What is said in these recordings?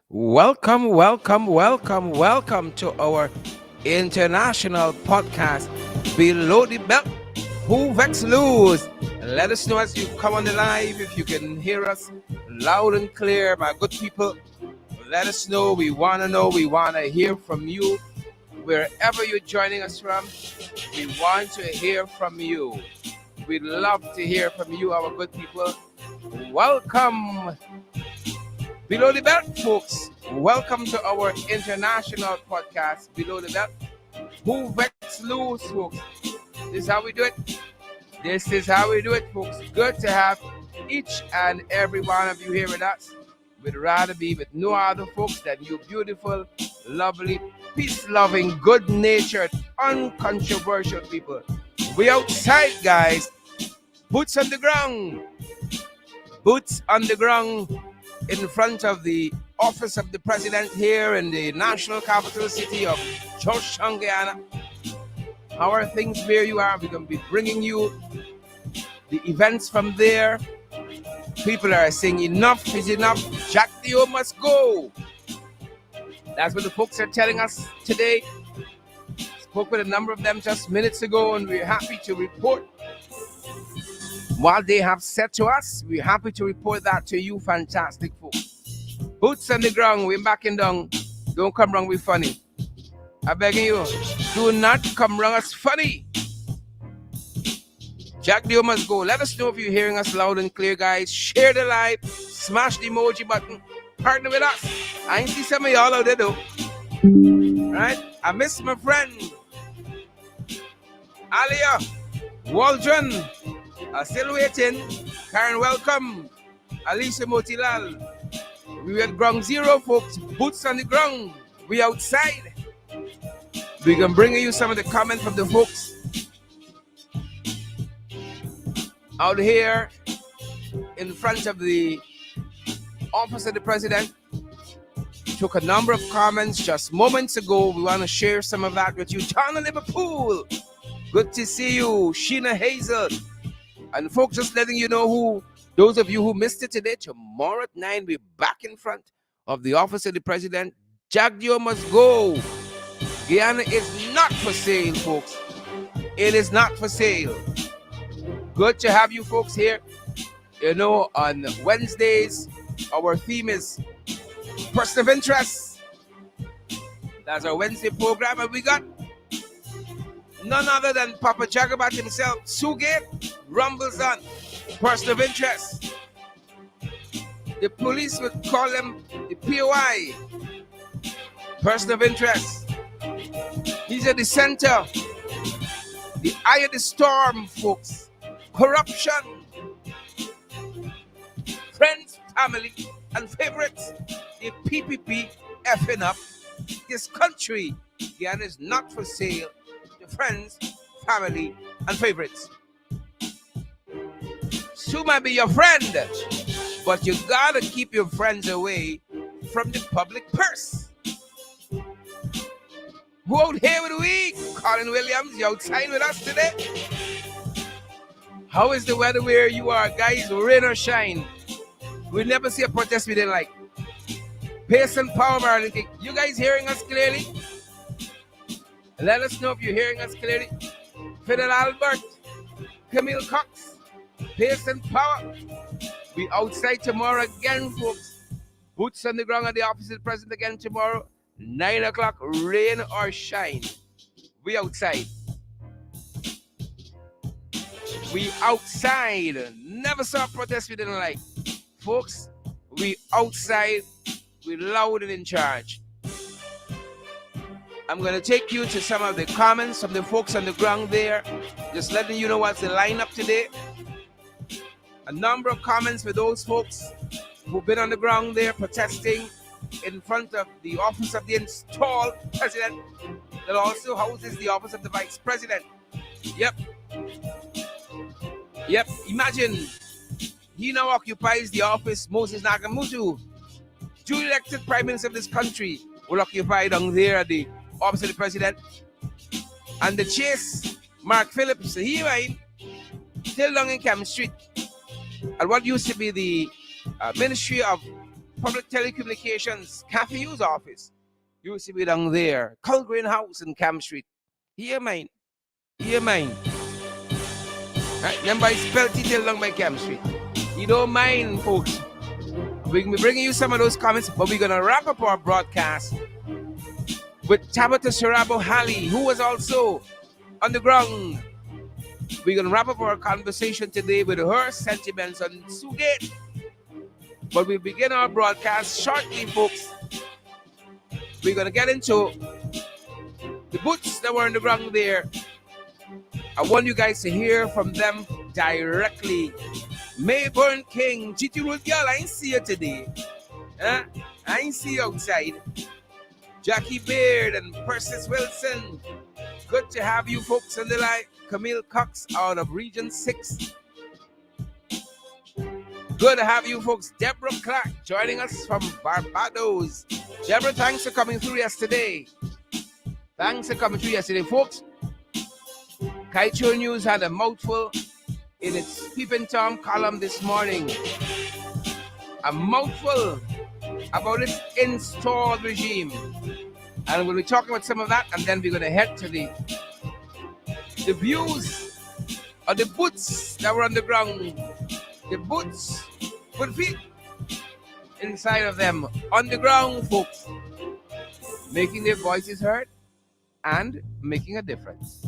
Welcome to our international podcast, Below the Belt. Who vex lose? Let us know as you come on the live if you can hear us loud and clear, my good people. Let us know. We want to know. We want to hear from you. Wherever you're joining us from, we want to hear from you. We'd love to hear from you, our good people. Welcome Below the Belt, folks. Welcome to our international podcast, Below the Belt. Who vex lose, folks? This is how we do it. This is how we do it, folks. Good to have each and every one of you here with us. We'd rather be with no other folks than you beautiful, lovely, peace-loving, good-natured, uncontroversial people. We outside, guys. Boots on the ground. Boots on the ground in front of the office of the president here in the national capital city of Georgetown, Guyana. How are things where you are? We're going to be bringing you the events from there. People are saying enough is enough. Jack Dio must go. That's what the folks are telling us today. Spoke with a number of them just minutes ago, and we're happy to report what they have said to us. We're happy to report that to you, fantastic folks. Boots on the ground, we're backing down. Don't come wrong with funny. I beg you, do not come wrong as funny. Jack Dio must go. Let us know if you're hearing us loud and clear, guys. Share the live, smash the emoji button, partner with us. I ain't see some of y'all out there though. Right? I miss my friend Alia Waldron. Still waiting. Karen, welcome. Alicia Motilal. We at ground zero, folks. Boots on the ground. We outside. We can bring you some of the comments from the folks out here in front of the office of the president. Took a number of comments just moments ago. We want to share some of that with you. John Liverpool. Good to see you. Sheena Hazel. And folks, just letting you know who, those of you who missed it today, tomorrow at 9, we're back in front of the office of the president. Jack Dio must go. Guyana is not for sale, folks. It is not for sale. Good to have you folks here. You know, on Wednesdays, our theme is person of interest. That's our Wednesday program, and we got none other than Papa Jagabat himself. Sugate rumbles on. Person of interest. The police would call him the POI. Person of interest. He's at the center. The eye of the storm, folks. Corruption. Friends, family, and favorites. The PPP effing up this country. Guyana is not for sale. Friends, family, and favorites. Sue might be your friend, but you gotta keep your friends away from the public purse. Who out here with we? Colin Williams, you outside with us today? How is the weather where you are, guys? Rain or shine? We never see a protest we didn't like. Pace and power, Marilyn King. You guys hearing us clearly? Let us know if you're hearing us clearly. Fidel Albert, Camille Cox, Pace and Power. We outside tomorrow again, folks. Boots on the ground at the office of the president again tomorrow. 9 o'clock, rain or shine. We outside. We outside. Never saw a protest we didn't like. Folks, we outside. We loud and in charge. I'm going to take you to some of the comments from the folks on the ground there. Just letting you know what's the lineup today. A number of comments for those folks who've been on the ground there protesting in front of the office of the installed president that also houses the office of the vice president. Yep. Imagine he now occupies the office Moses Nagamutu, duly elected prime minister of this country, will occupy down there at the office of the president. And the chase, Mark Phillips, he went still down in Cam Street at what used to be the Ministry of Public Telecommunications, Cafe Use Office. Used to be down there. Culgreen House in Camp Street. Here, mine. Here, mine. Right? Remember, I spelled detail along by Camp Street. You don't mind, folks. We're going to be bringing you some of those comments, but we're going to wrap up our broadcast with Tabitha Sarabo-Haley, who was also on the ground. We're going to wrap up our conversation today with her sentiments on Sugate. But we begin our broadcast shortly, folks. We're going to get into the boots that were on the ground there. I want you guys to hear from them directly. Mayburn King, GT Road girl, I ain't see you today. I ain't see you outside. Jackie Beard and Persis Wilson. Good to have you folks on the line. Camille Cox out of Region 6. Good to have you folks. Deborah Clark joining us from Barbados. Deborah, thanks for coming through yesterday. Thanks for coming through yesterday, folks. Kaicho News had a mouthful in its Peeping Tom column this morning. A mouthful about its installed regime. And we'll be talking about some of that, and then we're going to head to the views of the boots that were on the ground. The boots with feet inside of them on the ground, folks, making their voices heard and making a difference.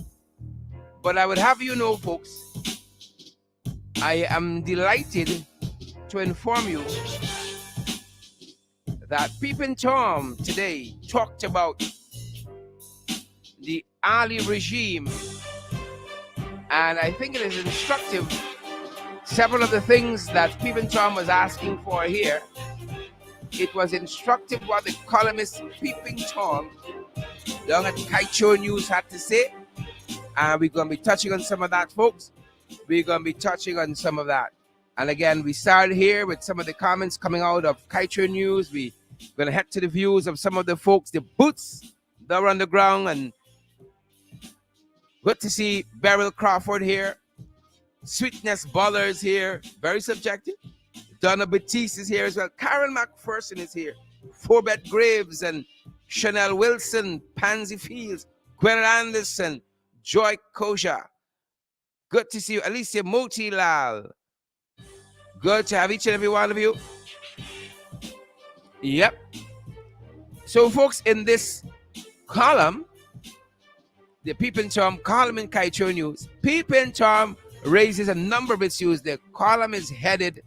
But I would have you know, folks, I am delighted to inform you that Peeping Tom today talked about the Ali regime, and I think it is instructive. Several of the things that Peeping Tom was asking for here, it was instructive what the columnist Peeping Tom down at Kaicho News had to say, and we're going to be touching on some of that, folks. We're going to be touching on some of that. And again, we started here with some of the comments coming out of Kaicho News. We're going to head to the views of some of the folks, the boots that were on the ground, and good to see Beryl Crawford here. Sweetness Ballers here, very subjective. Donna Batiste is here as well. Karen McPherson is here. Forbet Graves and Chanel Wilson, Pansy Fields, Gwen Anderson, Joy Kosha. Good to see you. Alicia Motilal. Good to have each and every one of you. Yep. So, folks, in this column, the Peeping Tom column in Kaicho News, Peeping Tom raises a number of issues. The column is headed,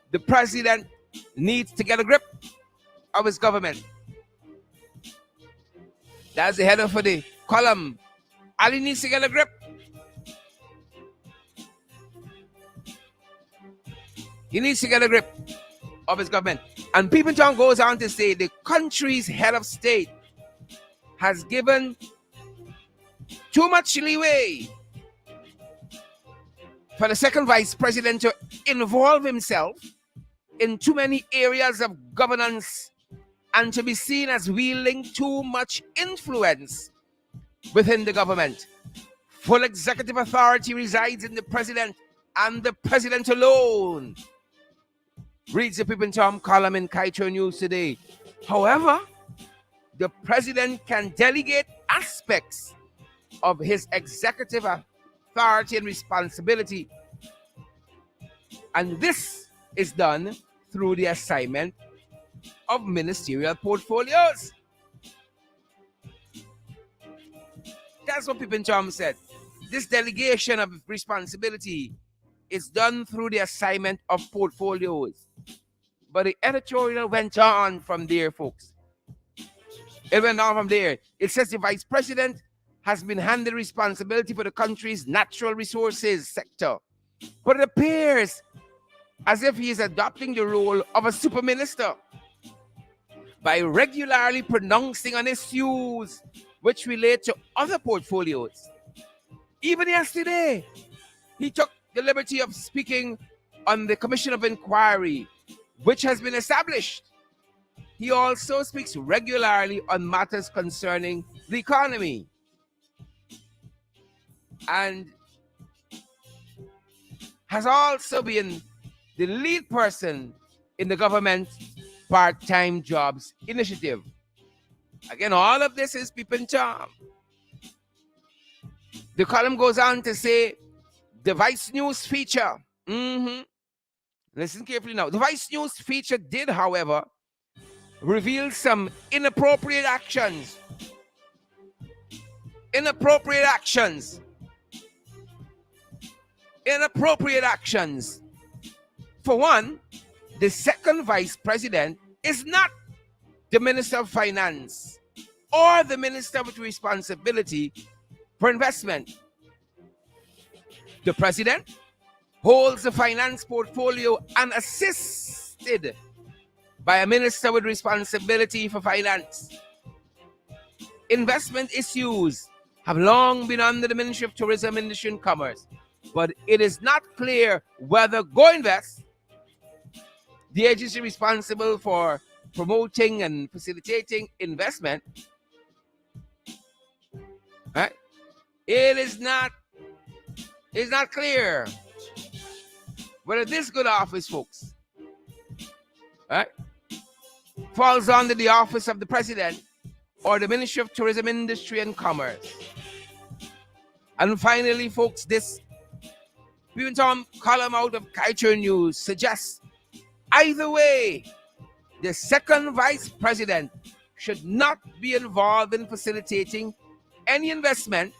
"The President needs to get a grip of his government." That's the header for the column. Ali needs to get a grip. He needs to get a grip of his government. And Peeping Tom goes on to say the country's head of state has given too much leeway for the second vice president to involve himself in too many areas of governance and to be seen as wielding too much influence within the government. Full executive authority resides in the president and the president alone, reads the Peeping Tom column in Kaicho News today. However, the president can delegate aspects of his executive authority and responsibility, and this is done through the assignment of ministerial portfolios. That's what Peeping Tom said. This delegation of responsibility is done through the assignment of portfolios. But the editorial went on from there, folks. It went on from there. It says the vice president has been handed responsibility for the country's natural resources sector. But it appears as if he is adopting the role of a super minister by regularly pronouncing on issues which relate to other portfolios. Even yesterday, he took the liberty of speaking on the Commission of Inquiry, which has been established. He also speaks regularly on matters concerning the economy. And has also been the lead person in the government part-time jobs initiative. Again, all of this is Peeping Tom. The column goes on to say, the Vice News feature. Listen carefully now. The Vice News feature did, however, reveal some inappropriate actions. Inappropriate actions. For one, the second vice president is not the Minister of Finance or the Minister with responsibility for investment. The president holds the finance portfolio unassisted by a minister with responsibility for finance. Investment issues have long been under the Ministry of Tourism, Industry and Commerce, but it is not clear whether Go Invest, the agency responsible for promoting and facilitating investment, right? It's not clear whether this good office, folks, right, falls under the office of the president or the Ministry of Tourism, Industry and Commerce. And finally, folks, this Peeping Tom column out of Culture News suggests either way, the second vice president should not be involved in facilitating any investment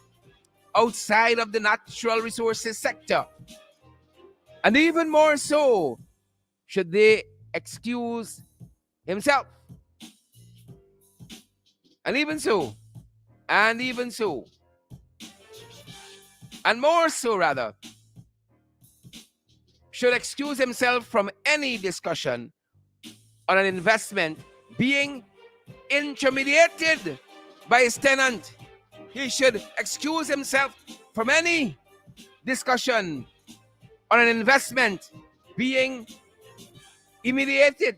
outside of the natural resources sector. And even more so, should they excuse himself. And more so rather, should excuse himself from any discussion on an investment being intermediated by his tenant. He should excuse himself from any discussion on an investment being intermediated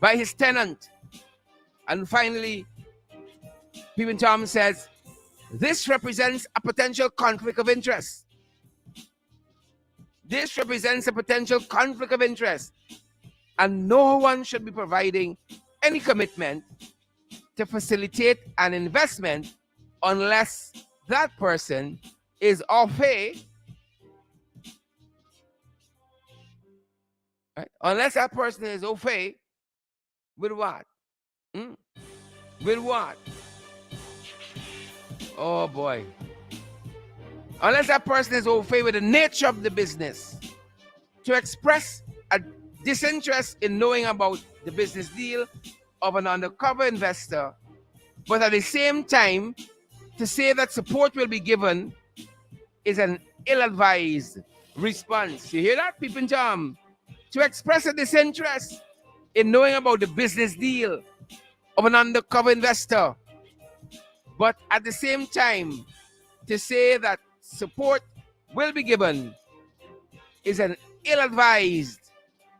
by his tenant. And finally, Peeping Tom says, this represents a potential conflict of interest. And no one should be providing any commitment to facilitate an investment unless that person is au fait. Right? Unless that person is au fait with what? With what? Oh boy. Unless that person is au fait with the nature of the business. To express a disinterest in knowing about the business deal of an undercover investor, but at the same time, to say that support will be given is an ill-advised response. You hear that, Peeping Tom? To express a disinterest in knowing about the business deal of an undercover investor, but at the same time, to say that support will be given is an ill-advised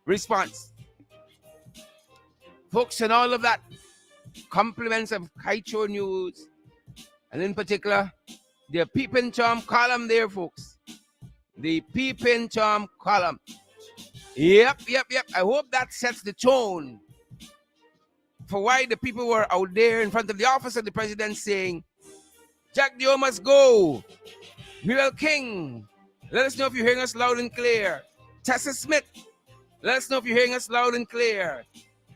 response. Folks, and all of that, compliments of Kaicho News, and in particular, the Peeping Tom column there, folks. The Peeping Tom column. Yep. I hope that sets the tone for why the people were out there in front of the office of the president saying, Jack Dio must go. Muriel King, let us know if you're hearing us loud and clear. Tessa Smith, let us know if you're hearing us loud and clear.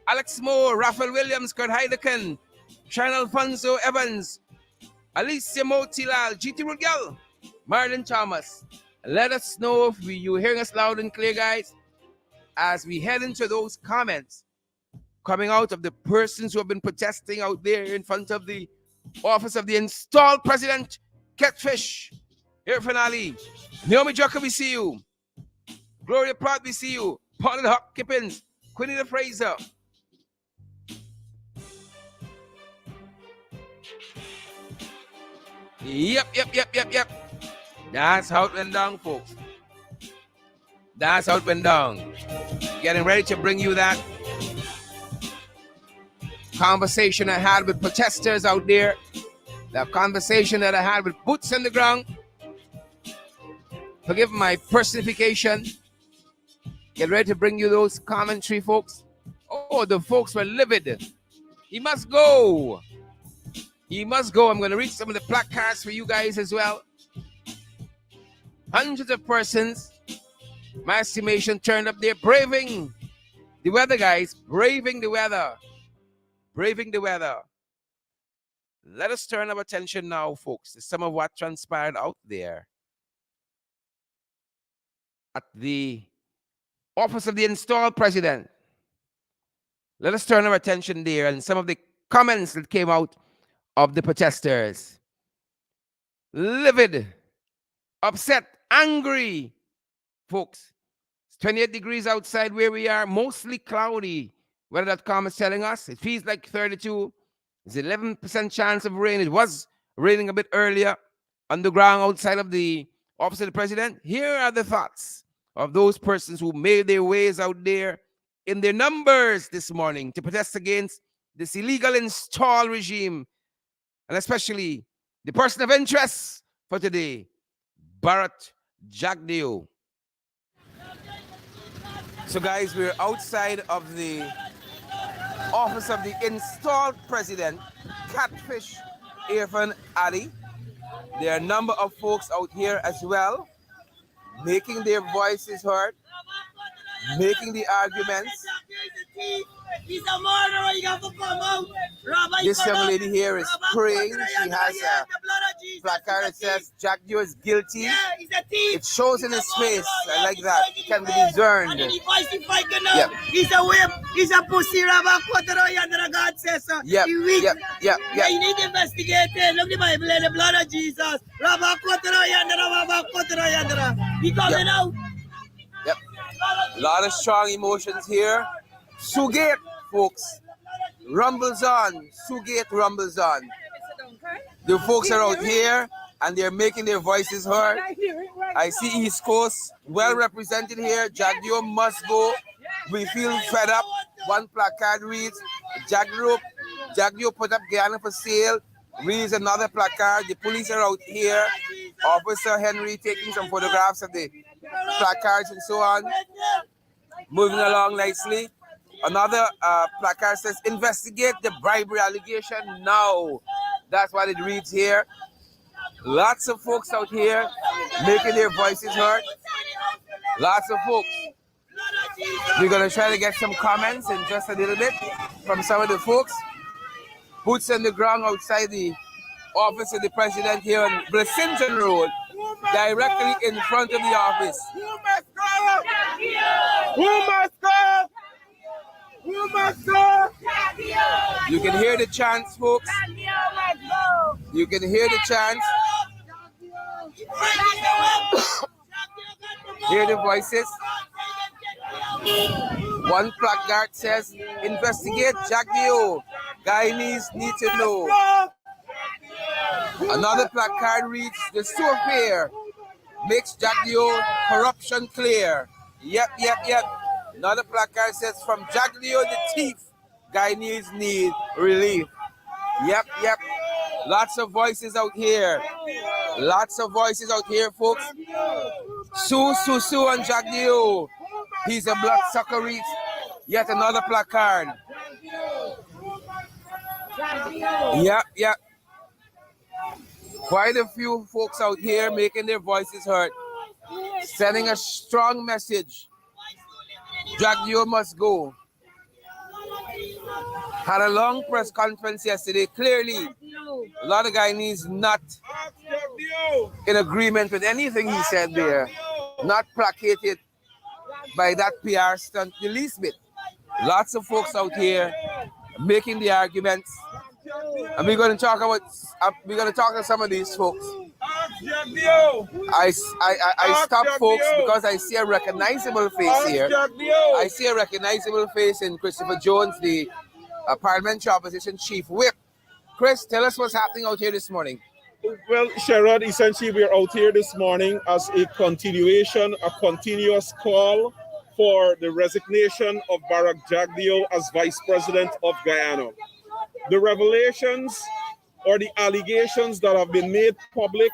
Alex Moore, Raphael Williams, Kurt Heideken, Sharon Alfonso Evans, Alicia Motilal, GT Rugel, Marlon Thomas. Let us know if you're hearing us loud and clear, guys, as we head into those comments coming out of the persons who have been protesting out there in front of the office of the installed president, Catfish. Here finale. Naomi Joker, we see you. Gloria Pratt, we see you. Paula Hawk Kippins, Quinny the Fraser. Yep. That's how it went down, folks. That's how it went down. Getting ready to bring you that conversation I had with protesters out there. That conversation that I had with boots on the ground. Forgive my personification. Get ready to bring you those commentary, folks. Oh, the folks were livid. He must go. He must go. I'm going to read some of the placards for you guys as well. Hundreds of persons, my estimation, turned up there braving the weather, guys. Braving the weather. Braving the weather. Let us turn our attention now, folks, to some of what transpired out there at the office of the installed president. Let us turn our attention there and some of the comments that came out of the protesters. Livid, upset, angry, folks. It's 28 degrees outside where we are, mostly cloudy. Weather.com is telling us it feels like 32. There's 11% chance of rain. It was raining a bit earlier on the ground outside of the office of the president. Here are the thoughts of those persons who made their ways out there in their numbers this morning to protest against this illegal install regime, and especially the person of interest for today, Bharat Jagdeo. So guys, we're outside of the office of the installed president, Catfish Irfan Ali. There are a number of folks out here as well, making their voices heard, making the arguments. He's a murderer, you have to come out. This young lady here is praying. She has a placard that says Jagdeo is guilty. Yeah, he's a thief. It shows in his face. I like that. It can be discerned. And then he fights the fight, you know. Yep. He's a whip. He's a pussy robber. God says so. Yep. He weak. Yep. Yeah, you need to investigate it. Look at the Bible and the blood of Jesus. He coming out. Yep. A lot of strong emotions here. Sugate, folks. Rumbles on. Sugate rumbles on. The folks are out here and they're making their voices heard. I see East Coast well represented here. Jagdeo must go. We feel fed up. One placard reads, Jagdeo put up Guyana for sale. Reads another placard. The police are out here. Officer Henry taking some photographs of the placards and so on. Moving along nicely. Another placard says, investigate the bribery allegation now. That's what it reads here. Lots of folks out here making their voices heard. Lots of folks. We're going to try to get some comments in just a little bit from some of the folks. Boots on the ground outside the office of the president here on Blessington Road, directly in front of the office. Who must go? Who must go? Who must go? You can hear the chants, folks. You can hear the chants. Hear the voices. One placard says, investigate Jagdeo. Guyanese need to know. Another placard reads, the surveyor makes Jagdeo corruption clear. Yep. Another placard says, from Jagdeo the thief, Guyanese need relief. Yep. Lots of voices out here. Lots of voices out here, folks. Sue on Jagdeo. He's a bloodsucker. Yet another placard. Yep. Quite a few folks out here making their voices heard. Sending a strong message. Jagdeo must go. Had a long press conference yesterday. Clearly, a lot of Guyanese not in agreement with anything he said there. Not placated by that PR stunt the least bit. Lots of folks out here making the arguments. And we're going to talk to some of these folks. I stop folks because I see a recognizable face here. I see a recognizable face in Christopher Jones, the parliamentary opposition chief whip. Chris, tell us what's happening out here this morning. Well, Sherrod, essentially we're out here this morning as a continuous call for the resignation of Bharat Jagdeo as Vice President of Guyana. The revelations or the allegations that have been made public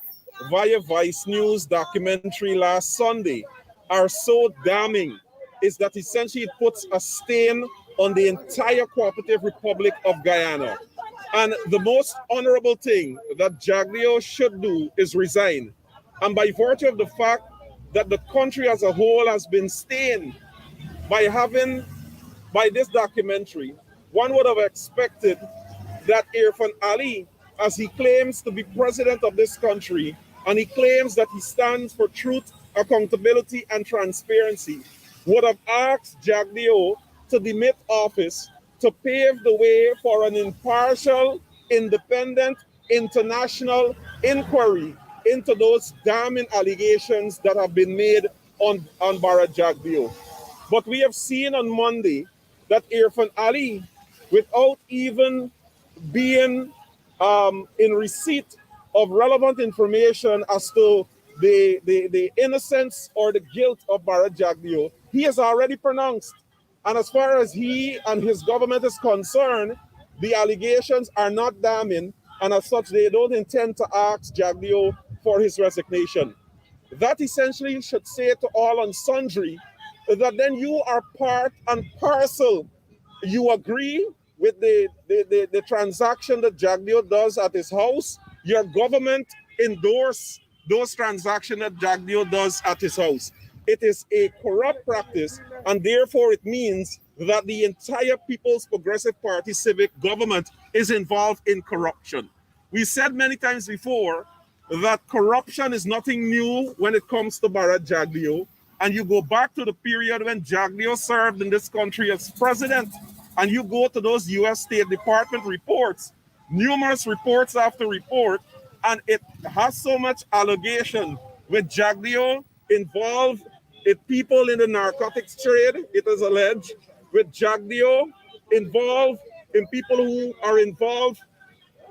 via Vice News documentary last Sunday are so damning is that essentially it puts a stain on the entire cooperative Republic of Guyana. And the most honorable thing that Jagdeo should do is resign. And by virtue of the fact that the country as a whole has been stained by this documentary, one would have expected that Irfan Ali, as he claims to be president of this country, and he claims that he stands for truth, accountability, and transparency, would have asked Jagdeo to demit office to pave the way for an impartial, independent, international inquiry into those damning allegations that have been made on Bharat Jagdeo. But we have seen on Monday that Irfan Ali, without even being in receipt of relevant information as to the innocence or the guilt of Bharat Jagdeo, he has already pronounced. And as far as he and his government is concerned, the allegations are not damning, and as such, they don't intend to ask Jagdeo for his resignation. That essentially should say to all and sundry that then you are part and parcel. You agree with the transaction that Jagdeo does at his house. Your government endorse those transactions that Jagdeo does at his house. It is a corrupt practice, and therefore it means that the entire People's Progressive Party civic government is involved in corruption. We said many times before that corruption is nothing new when it comes to Bharat Jagdeo, and you go back to the period when Jagdeo served in this country as president, and you go to those U.S. State Department reports, numerous reports after report, and it has so much allegation with Jagdeo involved with people in the narcotics trade, it is alleged, with Jagdeo involved in people who are involved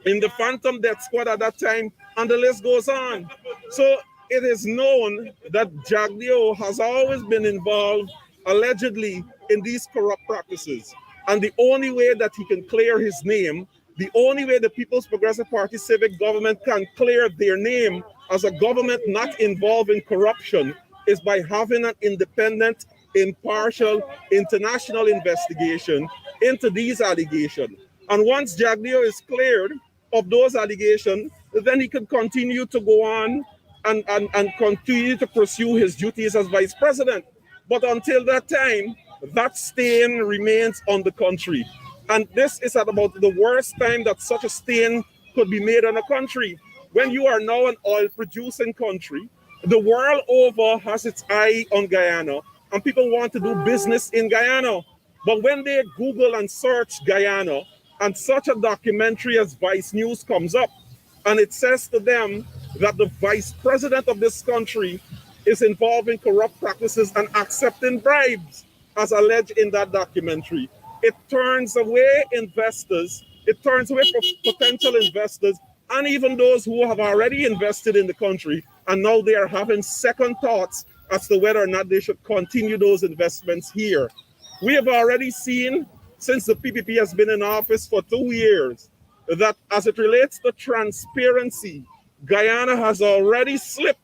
in the Phantom Death Squad at that time, and the list goes on. So it is known that Jagdeo has always been involved, allegedly, in these corrupt practices. And the only way that he can clear his name, the only way the People's Progressive Party civic government can clear their name as a government not involved in corruption is by having an independent, impartial, international investigation into these allegations. And once Jagdeo is cleared of those allegations, then he can continue to go on and continue to pursue his duties as vice president. But until that time, that stain remains on the country. And this is at about the worst time that such a stain could be made on a country. When you are now an oil-producing country, the world over has its eye on Guyana, and people want to do business in Guyana. But when they Google and search Guyana, and such a documentary as Vice News comes up, and it says to them that the vice president of this country is involved in corrupt practices and accepting bribes, as alleged in that documentary, it turns away investors, it turns away potential investors, and even those who have already invested in the country, and now they are having second thoughts as to whether or not they should continue those investments here. We have already seen, since the PPP has been in office for 2 years, that as it relates to transparency, Guyana has already slipped,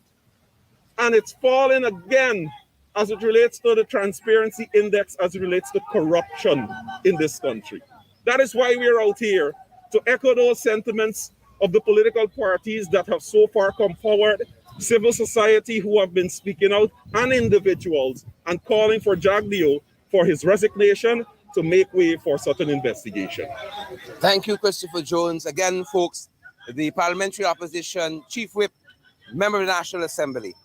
and it's fallen again as it relates to the transparency index, as it relates to corruption in this country. That is why we are out here to echo those sentiments of the political parties that have so far come forward, civil society who have been speaking out, and individuals, and calling for Jagdeo for his resignation to make way for such an investigation. Thank you, Christopher Jones. Again, folks, the Parliamentary Opposition Chief Whip, Member of the National Assembly.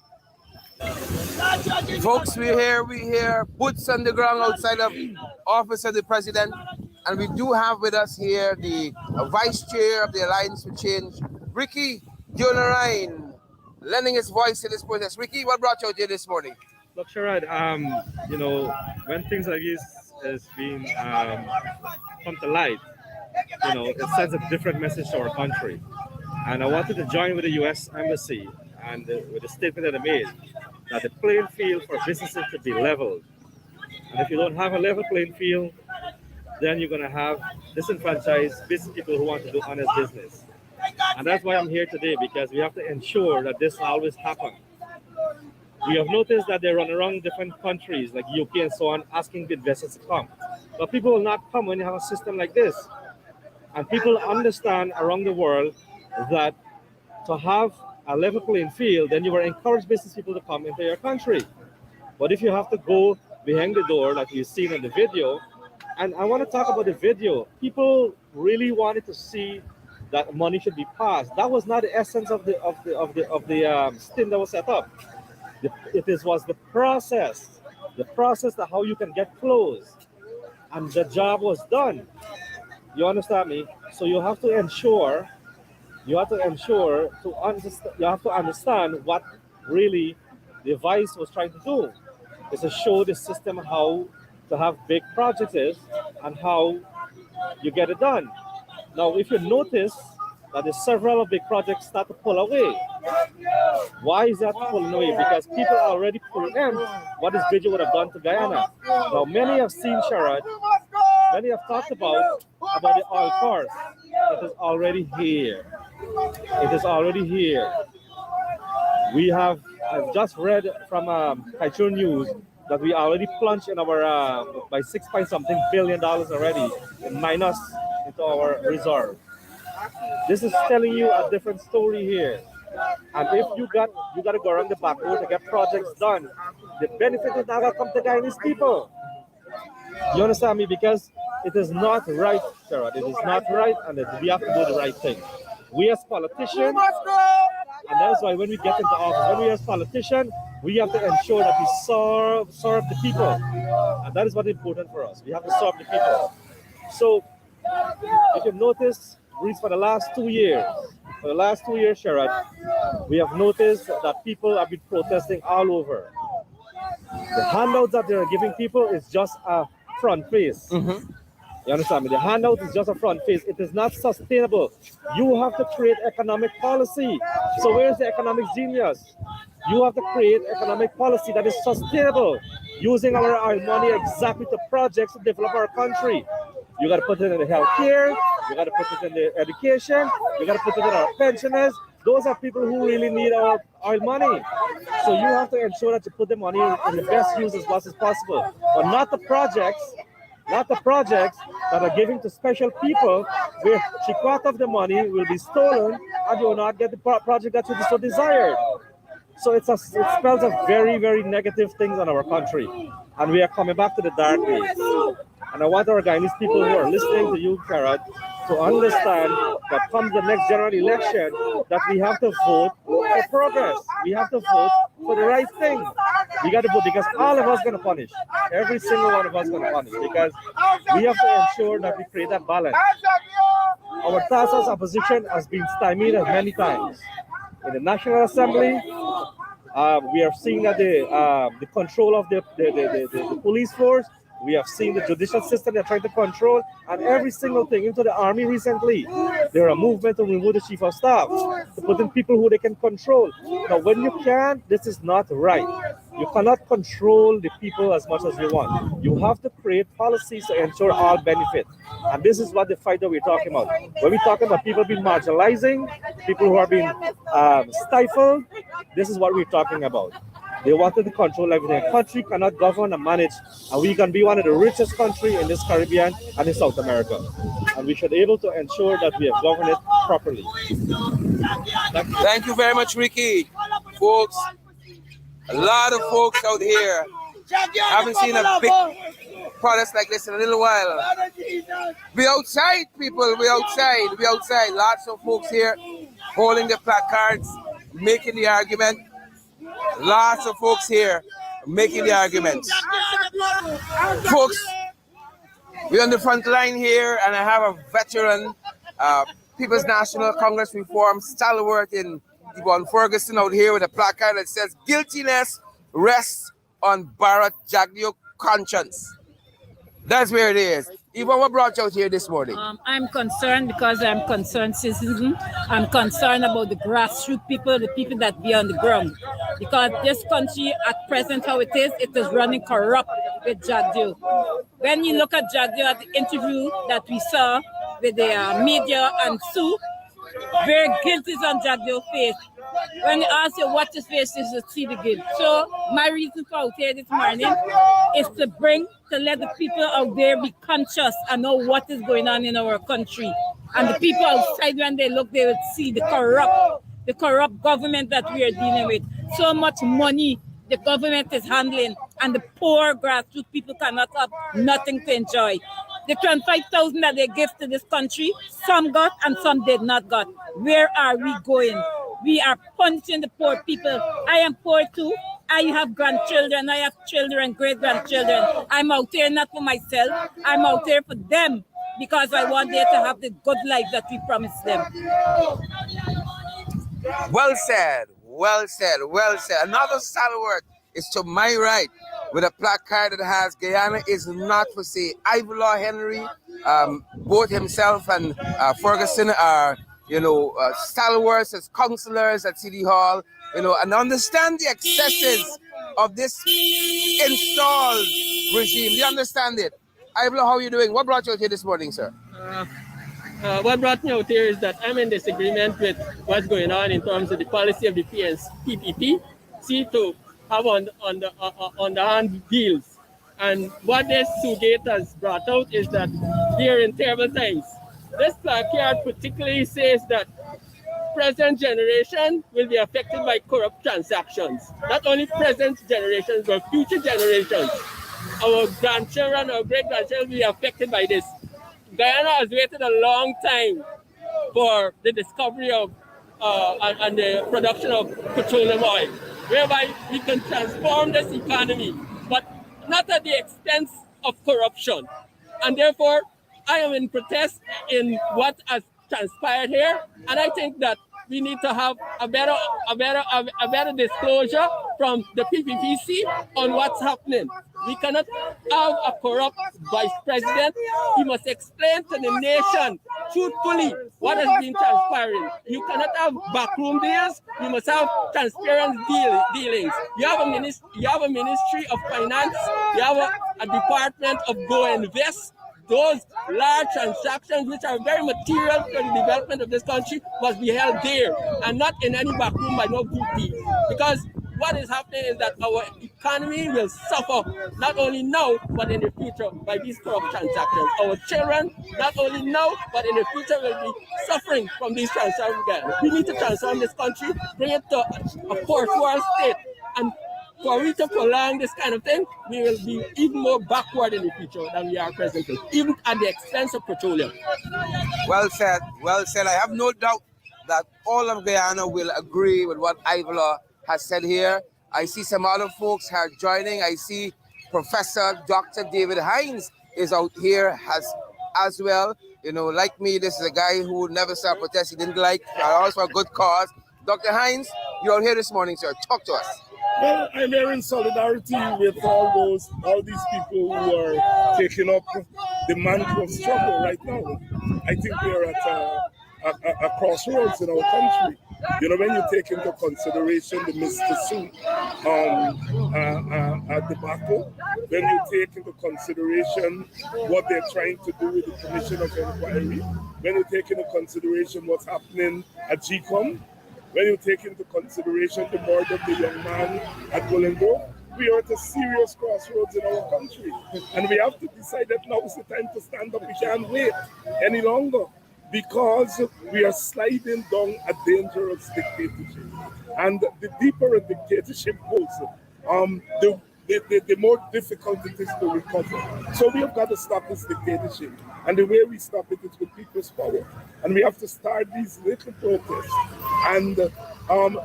Folks, we're here, boots on the ground outside of office of the President, and we do have with us here the Vice Chair of the Alliance for Change, Ricky Dionarine, lending his voice to this protest. Ricky, what brought you out here this morning? Look, Sharad, when things like this is being come to light, it sends a different message to our country. And I wanted to join with the U.S. Embassy and with the statement that I made, that the playing field for businesses should be leveled. And if you don't have a level playing field, then you're going to have disenfranchised business people who want to do honest business. And that's why I'm here today, because we have to ensure that this always happens. We have noticed that they run around different countries like UK and so on, asking the investors to come. But people will not come when you have a system like this. And people understand around the world that to have a level playing field, then you will encourage business people to come into your country. But if you have to go behind the door, like you've seen in the video, and I want to talk about the video, people really wanted to see that money should be passed. That was not the essence of the stint that was set up. Was the process that how you can get closed, and the job was done. You understand me? So you have to ensure to understand what really the vice was trying to do, is to show the system how to have big projects is and how you get it done. Now, if you notice that the several big projects start to pull away, why is that pulling away? Because people already preempt what this video would have done to Guyana. Now, many have seen Sherrod. Many have talked about the oil course. It is already here. It is already here. I've just read from Kaichur News that we already plunged in our by $6 billion already minus into our reserve. This is telling you a different story here. And if you got to go around the back door to get projects done, the benefit is not going to come to Guyanese people. You understand me? Because it is not right, Sherrod. It is not right, and we have to do the right thing. We as politicians, and that's why when we get into office, when we as politicians, we have to ensure that we serve the people. And that is what is important for us. We have to serve the people. So, if you've noticed, for the last 2 years, Sherrod, we have noticed that people have been protesting all over. The handouts that they're giving people is just a front face. Mm-hmm. You understand me? The handout is just a front face. It is not sustainable. You have to create economic policy. So where's the economic genius? You have to create economic policy that is sustainable, using our money exactly to projects to develop our country. You got to put it in the healthcare. You got to put it in the education. You got to put it in our pensioners. Those are people who really need our money. So you have to ensure that you put the money in the best use as much as possible, but not the projects that are given to special people, where $3/4 of the money will be stolen and you will not get the project that you so desired. So it spells a very, very negative things on our country, and we are coming back to the dark days. And I want our Guyanese people who are listening to you, Sherrod, to understand that come the next general election, that we have to vote for progress. We have to vote for the right thing. We got to vote, because all of us going to punish. Every single one of us going to punish, because we have to ensure that we create that balance. Our task as opposition has been stymied many times. In the National Assembly, we are seeing that the control of the police force. We have seen the judicial system they're trying to control, and every single thing. Into the army recently, there are movements to remove the chief of staff, to put in people who they can control. Now, when you can't, this is not right. You cannot control the people as much as you want. You have to create policies to ensure all benefit. And this is what the fight that we're talking about. When we're talking about people being marginalizing, people who are being stifled, this is what we're talking about. They wanted to control everything. A country cannot govern and manage, and we can be one of the richest countries in this Caribbean and in South America. And we should be able to ensure that we have governed it properly. Thank you very much, Ricky. Folks, a lot of folks out here haven't seen a big protest like this in a little while. We outside, people. We outside. Lots of folks here holding the placards, making the argument. Lots of folks here making the arguments. Folks, we're on the front line here, and I have a veteran, People's National Congress Reform stalwart in Yvonne Ferguson out here with a placard that says, "Guiltiness rests on Barrett Jagdeo conscience." That's where it is. Yvonne, what brought you out here this morning? I'm concerned because I'm a concerned citizen. I'm concerned about the grassroots people, the people that be on the ground. Because this country, at present how it is running corrupt with Jagdeo. When you look at Jagdeo at the interview that we saw with the media and Sue, very guilty on Jagdeo's face. When they ask you what is face is to see the good. So my reason for out here this morning is to let the people out there be conscious and know what is going on in our country. And the people outside, when they look, they will see the corrupt government that we are dealing with. So much money the government is handling, and the poor grassroots people cannot have nothing to enjoy. The 25,000 that they give to this country, some got and some did not got. Where are we going? We are punishing the poor people. I am poor too. I have grandchildren. I have children, great-grandchildren. I'm out here not for myself. I'm out here for them because I want them to have the good life that we promised them. Well said, well said, well said. Another stalwart is to my right with a placard that has Guyana is not for sale. Ivor Henry, both himself and Ferguson are, stalwarts as councillors at City Hall, and understand the excesses of this installed regime. Do you understand it? Ivor, how are you doing? What brought you out here this morning, sir? What brought me out here is that I'm in disagreement with what's going on in terms of the policy of the PPP, to have on the hand deals. And what this Sugate has brought out is that we are in terrible times. This placard particularly says that present generation will be affected by corrupt transactions. Not only present generations, but future generations. Our grandchildren, our great-grandchildren will be affected by this. Guyana has waited a long time for the discovery of and the production of petroleum oil, whereby we can transform this economy, but not at the expense of corruption. And therefore, I am in protest in what has transpired here, and I think that we need to have a better disclosure from the PPPC on what's happening. We cannot have a corrupt vice president. He must explain to the nation truthfully what has been transpiring. You cannot have backroom deals. You must have transparent dealings. You have a ministry of finance. You have a department of go invest. Those large transactions, which are very material for the development of this country, must be held there and not in any backroom by no groupie. Because what is happening is that our economy will suffer not only now but in the future by these corrupt transactions. Our children not only now but in the future will be suffering from these transactions again. We need to transform this country, bring it to a fourth world state, and for we to prolong this kind of thing, we will be even more backward in the future than we are presently, even at the expense of petroleum. Well said, well said. I have no doubt that all of Guyana will agree with what Ivor has said here. I see some other folks are joining. I see Professor Dr. David Hines is out here as well. Like me, this is a guy who never saw a protest he didn't like, also a good cause. Dr. Hines, you're out here this morning, sir. Talk to us. Well, I'm here in solidarity with all these people who are taking up the mantle of struggle right now. I think we're at a crossroads in our country. When you take into consideration the Mr. Sue debacle, when you take into consideration what they're trying to do with the Commission of Inquiry, when you take into consideration what's happening at GCOM, when you take into consideration the murder of the young man at Bolingo, we are at a serious crossroads in our country. And we have to decide that now is the time to stand up. We can't wait any longer because we are sliding down a dangerous dictatorship. And the deeper a dictatorship goes, the more difficult it is to recover. So we have got to stop this dictatorship. And the way we stop it is with people's power. And we have to start these little protests and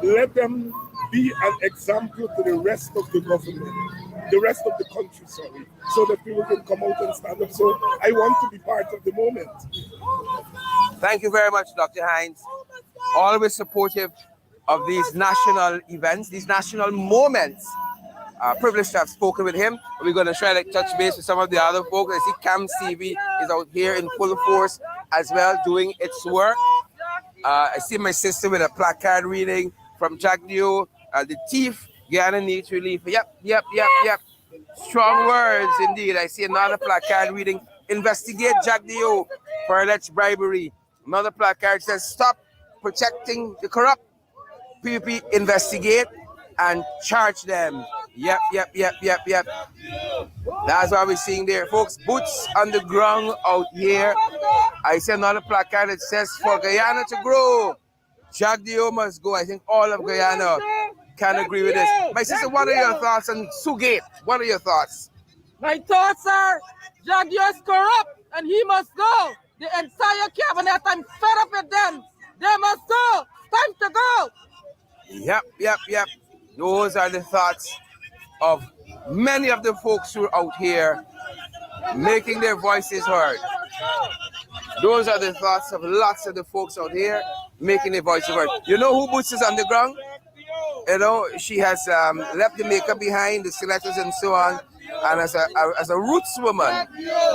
let them be an example to the rest of the government, the rest of the country, so that people can come out and stand up. So I want to be part of the moment. Thank you very much, Dr. Hines. Always supportive of these national events, these national moments. Privileged to have spoken with him. We're going to try to touch base with some of the other folks. I see Cam CV is out here in full force as well, doing its work. I see my sister with a placard reading from Jack Dio, the thief, Guyana needs relief. Yep. Strong words indeed. I see another placard reading, investigate Jack Dio for alleged bribery. Another placard says, stop protecting the corrupt. PPP investigate and charge them. Yep. That's what we're seeing there, folks. Boots on the ground out here. I see another placard that says for Guyana to grow, Jack Dio must go. I think all of Guyana can agree with this. My sister, what are your thoughts on Sugate? What are your thoughts? My thoughts are Jack Dio is corrupt and he must go. The entire cabinet, I'm fed up with them. They must go. Time to go. Yep. Those are the thoughts of many of the folks who are out here making their voices heard. Those are the thoughts of lots of the folks out here making their voices heard. You know who Boots is on the ground? You know, she has left the makeup behind, the selectors and so on. And as a roots woman,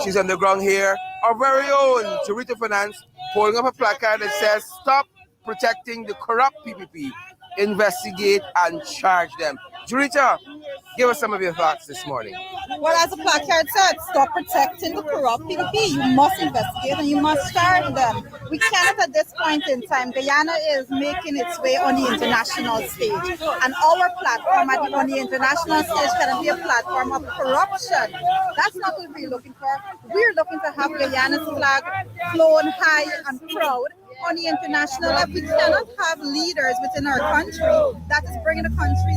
she's on the ground here. Our very own Tabitha Finance holding up a placard that says, "Stop protecting the corrupt PPP. Investigate and charge them." Jurita, give us some of your thoughts this morning. Well, as the placard said, stop protecting the corrupt PPP. You must investigate and you must charge them. We cannot at this point in time. Guyana is making its way on the international stage. And our platform on the international stage cannot be a platform of corruption. That's not what we're looking for. We're looking to have Guyana's flag flown high and proud on the international level. We cannot have leaders within our country that is bringing the country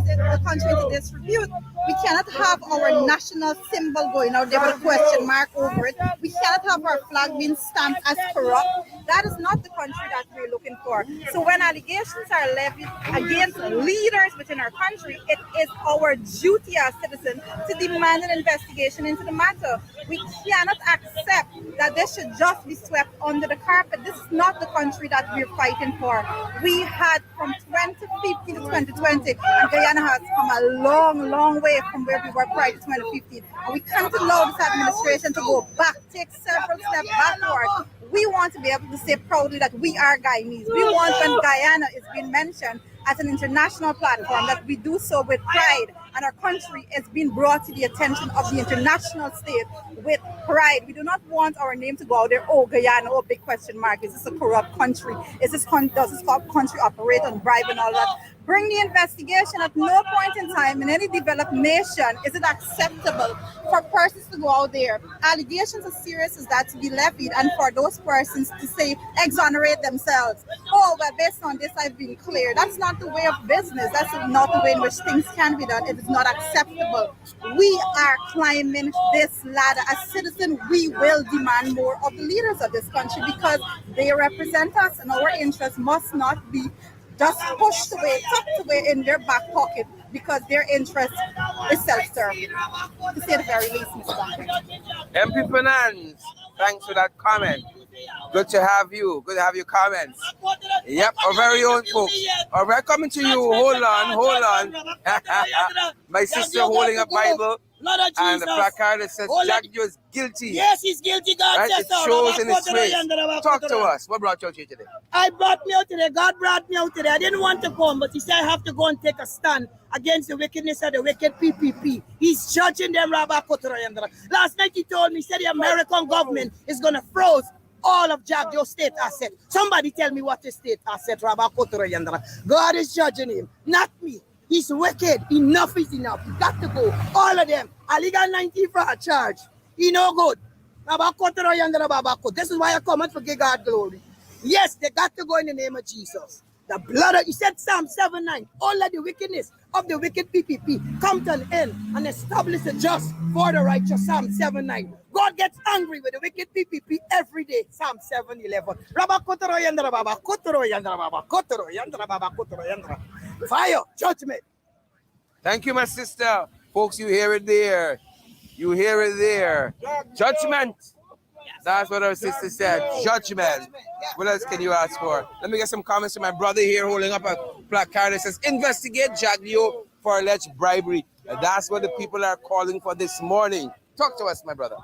into disrepute. We cannot have our national symbol going out there with a question mark over it. We cannot have our flag being stamped as corrupt. That is not the country that we're looking for. So when allegations are levied against leaders within our country, it is our duty as citizens to demand an investigation into the matter. We cannot accept that this should just be swept under the carpet. This is not the country that we're fighting for. We had from 2015 to 2020, and Guyana has come a long way from where we were prior to 2015. And we can't allow this administration to go back, take several steps backward. We want to be able to say proudly that we are Guyanese. We want, when Guyana is being mentioned as an international platform, that we do so with pride, and our country is being brought to the attention of the international state with pride. We do not want our name to go out there, oh, Guyana, oh, big question mark. Is this a corrupt country? Does this country operate on bribe and all that? Bring the investigation. At no point in time in any developed nation is it acceptable for persons to go out there, allegations as serious as that, to be levied, and for those persons to say, exonerate themselves. Oh, well, based on this, I've been clear. That's not the way of business. That's not the way in which things can be done. It is not acceptable. We are climbing this ladder. As citizens, we will demand more of the leaders of this country because they represent us, and our interests must not be just pushed away, tucked away in their back pocket because their interest is self-serving, to say the very least, Mr. Duncan. MP Finance, thanks for that comment. Good to have you. Good to have your comments. Yep, our very own folks. All right, coming to you. Hold on. My sister holding a Bible and the placard that says Jack Joe is guilty. Yes, he's guilty. God right? It shows in his face. Talk to us. What brought you out here today? I brought me out today. God brought me out today. I didn't want to come, but he said I have to go and take a stand against the wickedness of the wicked PPP. He's judging them, Rabbi Kotorayandra. Last night he told me, he said the American government is going to freeze all of Jack Joe's state asset. Somebody tell me what is state asset, Rabbi Kotorayandra. God is judging him, not me. He's wicked. Enough is enough. He got to go. All of them. A legal 19 for a charge. He no good. This is why I come and forgive God glory. Yes, they got to go in the name of Jesus. The blood of, you said Psalm 7:9. All of the wickedness of the wicked PPP come to an end and establish the just for the righteous. Psalm 7:9. God gets angry with the wicked PPP every day. Psalm 7:11. Fire, judgment. Thank you, my sister. Folks, you hear it there. You hear it there. Judgment. That's what our sister said. Judgment. What else can you ask for? Let me get some comments from my brother here holding up a placard that says, investigate Jack Joe for alleged bribery. And that's what the people are calling for this morning. Talk to us, my brother.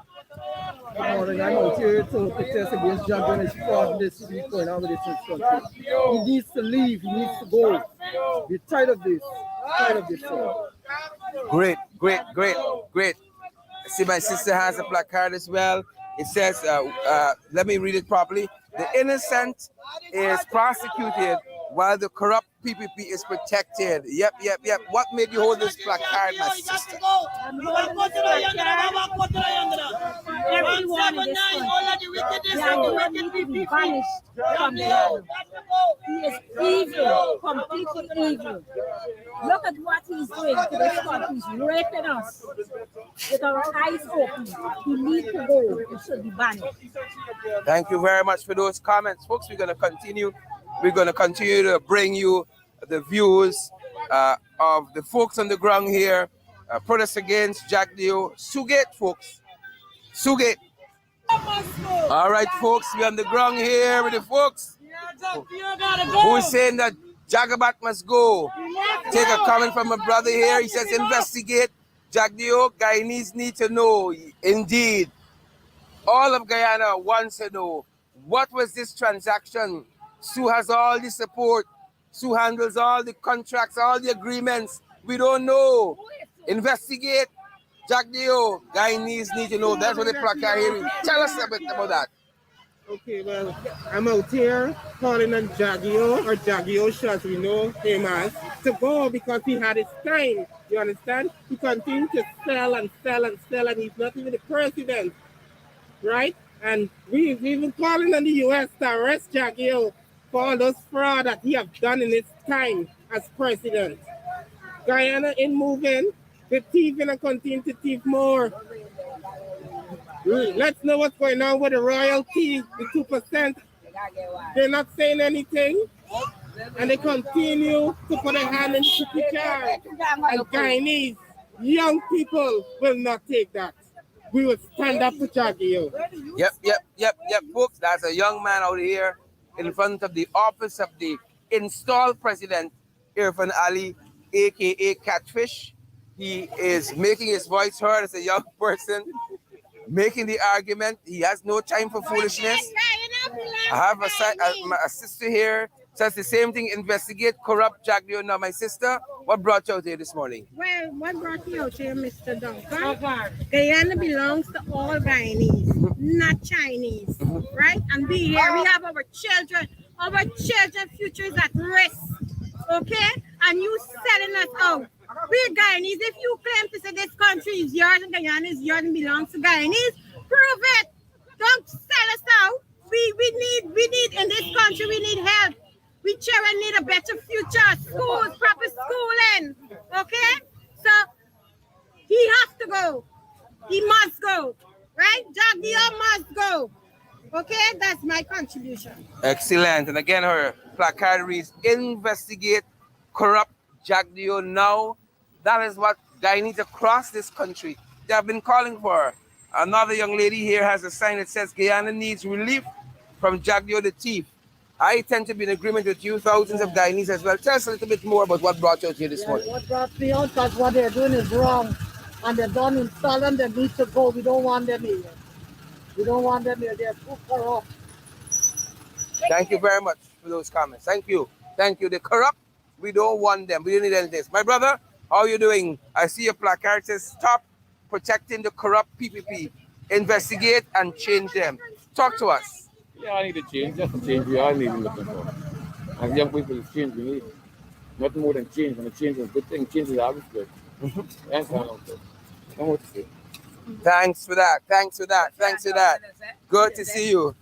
Good morning. I'm out here to protest against Jack Joe and his fraud this week going on with this country. He needs to leave. He needs to go. We're tired of this. Tired of this. Great. I see my sister has a placard as well. It says, let me read it properly. The innocent is prosecuted while the corrupt PPP is protected. Yep. What made you hold this placard, my sister? Everyone in this country need to be banished from the land. He is evil, completely evil. Look at what he's doing to this country. He's raping us with our eyes open. He needs to go. He should be banished. Thank you very much for those comments, folks. We're going to continue. We're going to continue to bring you the views of the folks on the ground here. Protest against Jack Dio. Sugate, folks. Sugate. All right, folks. We're on the ground here with the folks who is saying that Jagabat must go. Take a comment from a brother here. He says, investigate. Jack Dio, Guyanese need to know. Indeed. All of Guyana wants to know, what was this transaction? Sue has all the support. Sue handles all the contracts, all the agreements. We don't know. Investigate. Jack Dio, Guyanese need to know. That's what the placard hearing. Tell us a bit about that. Okay, well, I'm out here calling on Jagio, or Jagio, as we know him as, to go because he had his time. You understand? He continued to sell and sell and sell, and he's not even the president, right? And we've been calling on the U.S. to arrest Jagio for all those fraud that he have done in his time as president. Guyana ain't moving. They're thieving and continue to thief more. Let's know what's going on with the royalty, the 2%. They're not saying anything. And they continue to put a hand in the cookie jar. And Guyanese, young people will not take that. We will stand up to Jagio. Yep, folks. That's a young man out here in front of the office of the installed president, Irfan Ali, a.k.a. Catfish. He is making his voice heard as a young person, making the argument. He has no time for foolishness. I have a sister here, says the same thing, investigate corrupt Jack Dio. Now, my sister, what brought you out here this morning? Well, what brought me out here, Mr. Duncan? Guyana belongs to all Guyanese, not Chinese, right? And we here, we have our children's future is at risk, okay? And you selling us out. We Guyanese, if you claim to say this country is yours and Guyana is yours and belongs to Guyanese, prove it. Don't sell us out. We need in this country, we need help. We children need a better future, schools, proper schooling. Okay? So he has to go. He must go. Right? Jack Dio must go. Okay, that's my contribution. Excellent. And again, her placard reads, investigate corrupt Jack Dio now. That is what Guyanese across this country, they have been calling for. Another young lady here has a sign that says Guyana needs relief from Jack Dio the thief. I tend to be in agreement with you, thousands of Guyanese as well. Tell us a little bit more about what brought you out here this morning. What brought me out, because what they're doing is wrong. And they're done installing, they need to go. We don't want them here. We don't want them here. They're too corrupt. Thank you very much for those comments. Thank you. Thank you. They're corrupt. We don't want them. We don't need anything. My brother, how are you doing? I see your placard says, stop protecting the corrupt PPP. Investigate and change them. Talk to us. Yeah, I need to change. Just to change we all need to looking for. As young people, change we need. Nothing more than change. When the change is a good thing, change is always good. That's all I'm saying. Don't want to say. Thanks for that. Thanks for that. Thanks for that. Good to see you.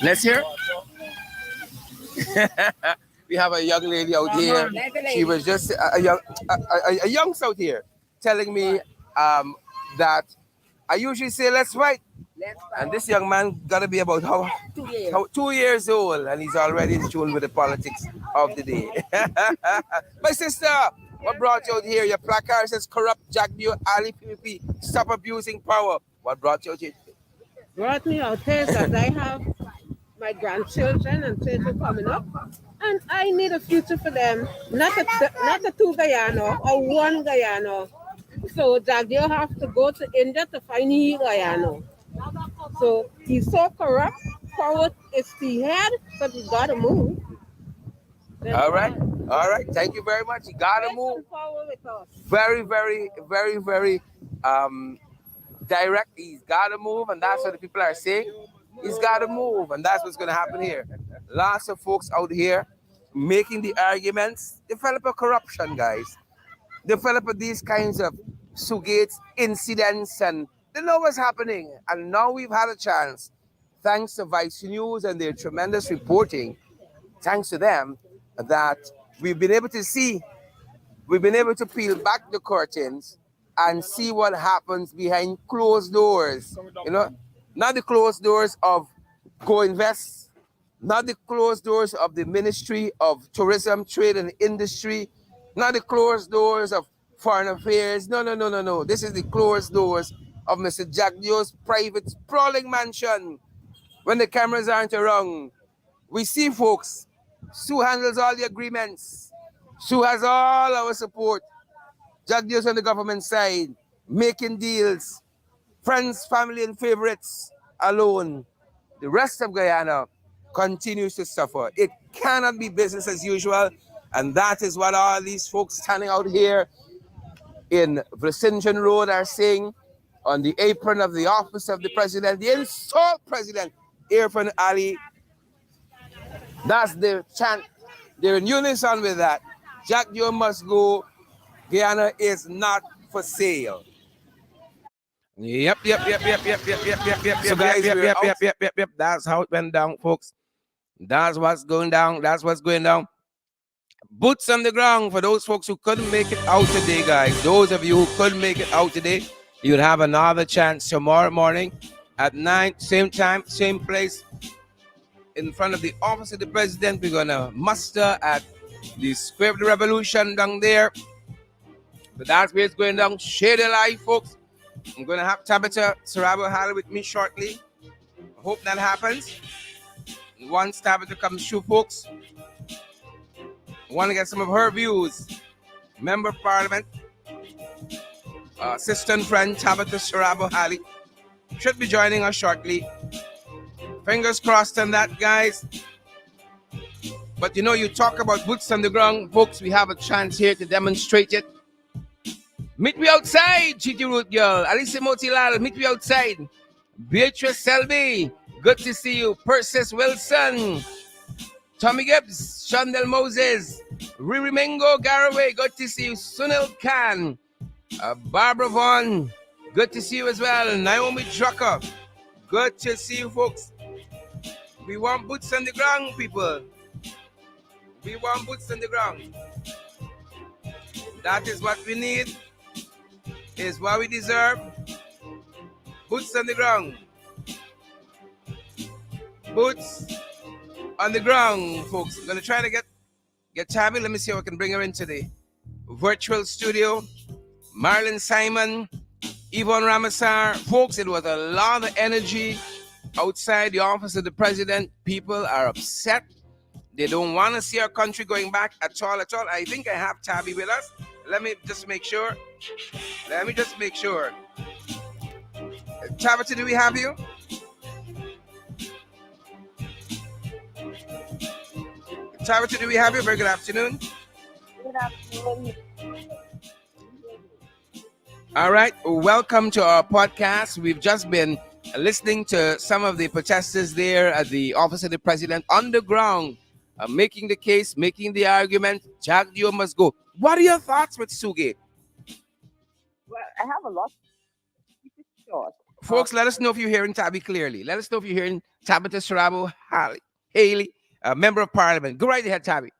Let's hear. We have a young lady out here. She was just a young out here telling me that I usually say let's fight. And this young man got to be about 2 years old, and he's already in tune with the politics of the day. My sister, what brought you out here? Your placard says corrupt Jack Dio, Ali PPP, stop abusing power. What brought you out here? Brought me out here because I have my grandchildren and children coming up, and I need a future for them. Not a two Guyana or one Guyana. So Jack Dio have to go to India to find his Guyana. So he's so corrupt. Forward is the head, but he gotta move. All right. Thank you very much. You gotta move. Very direct. He's gotta move, and that's what the people are saying. He's gotta move, and that's what's gonna happen here. lots of folks out here making the arguments, develop a corruption, guys. Develop these kinds of Sugates incidents, and they know what's happening. And now we've had a chance, thanks to Vice News and their tremendous reporting, thanks to them, that we've been able to see, we've been able to peel back the curtains and see what happens behind closed doors. You know, not the closed doors of Go Invest, not the closed doors of the Ministry of Tourism, Trade and Industry, not the closed doors of Foreign Affairs. No, no, no, no, no. This is the closed doors of Mr. Jagdio's private sprawling mansion. When the cameras aren't around, we see folks. Sue handles all the agreements. Sue has all our support. Jagdio's on the government side, making deals. Friends, family, and favorites alone. The rest of Guyana continues to suffer. It cannot be business as usual, and that is what all these folks standing out here in Vicinton Road are saying on the apron of the office of the president, the insult president, Irfan Ali. That's their chant. They're in unison with that. Jack Joe must go. Guyana is not for sale. Yep. So guys, yep. That's how it went down, folks. That's what's going down. That's what's going down. Boots on the ground for those folks who couldn't make it out today, guys. Those of you who couldn't make it out today, you'll have another chance tomorrow morning at 9, same time, same place, in front of the office of the president. We're gonna muster at the Square of the Revolution down there. But that's where it's going down. Share the life, folks. I'm gonna have Tabitha Sarabo-Haley with me shortly. I hope that happens. Once Tabitha comes through, folks, I want to get some of her views. Member of Parliament, assistant friend Tabitha Sarabo-Haley should be joining us shortly. Fingers crossed on that, guys. But you know, you talk about boots on the ground, folks. We have a chance here to demonstrate it. Meet me outside, GT Root Girl. Alice Motilal, meet me outside. Beatrice Selby, good to see you. Persis Wilson, Tommy Gibbs, Shandel Moses, Riri Mingo Garaway, good to see you. Sunil Khan, Barbara Vaughn, good to see you as well. Naomi Drucker, good to see you, folks. We want boots on the ground, people. We want boots on the ground. That is what we need, is what we deserve. Boots on the ground. Boots on the ground, folks. I'm gonna try to get Tabby. Let me see if I can bring her into the virtual studio. Marilyn Simon, Yvonne Ramasar. Folks, it was a lot of energy outside the office of the president. People are upset. They don't want to see our country going back at all. I think I have Tabby with us. Let me just make sure. Tabitha, do we have you? Tabitha, do we have you? Very good afternoon. Good afternoon. All right. Welcome to our podcast. We've just been listening to some of the protesters there at the office of the president on the ground, making the case, making the argument. Jagdio must go. What are your thoughts with Sugate? Well, I have a lot. Keep it short. Folks, let us know if you're hearing Tabby clearly. Let us know if you're hearing Tabitha Sarabo-Haley, a member of parliament. Go right ahead, Tabby.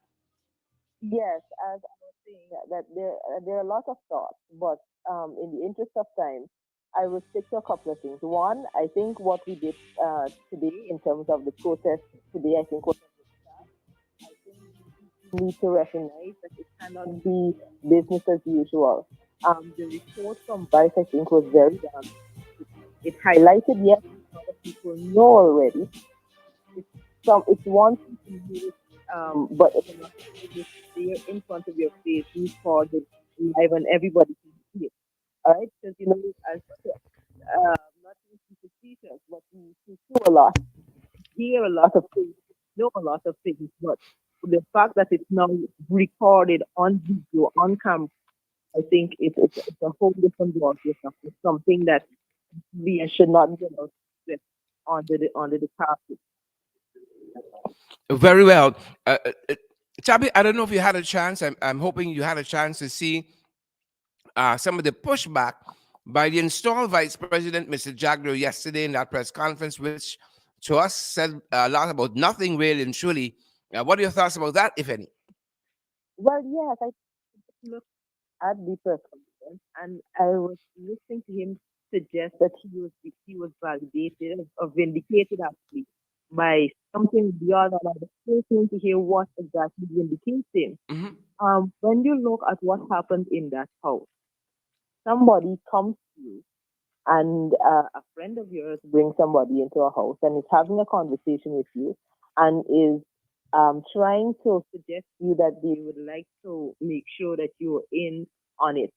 Yes, as I was saying, that there are a lot of thoughts, but in the interest of time, I will stick to a couple of things. One, I think what we did today in terms of the protest today, I think was a good start. I think we need to recognize that it cannot be business as usual. The report from Vice, I think, was very it highlighted, yes, a lot of people know already. It's one thing to use, but it's another thing to see it in front of your face, recorded live, and everybody can see it. All right, because as not to teachers, but we do a lot, hear a lot of things, know a lot of things, but the fact that it's now recorded on video, on camera, I think it's a whole different world. It's something that we should not be allowed to slip under the carpet. Very well. Chabi, I don't know if you had a chance. I'm hoping you had a chance to see some of the pushback by the installed Vice President, Mr. Jagger, yesterday in that press conference, which to us said a lot about nothing really and truly. What are your thoughts about that, if any? Well, yes, I looked at the press conference and I was listening to him suggest that he was validated or vindicated actually by something beyond that. I was listening to hear what exactly vindicates him. When you look at what happened in that house, somebody comes to you and a friend of yours brings somebody into a house and is having a conversation with you and is trying to suggest to you that they would like to make sure that you're in on it.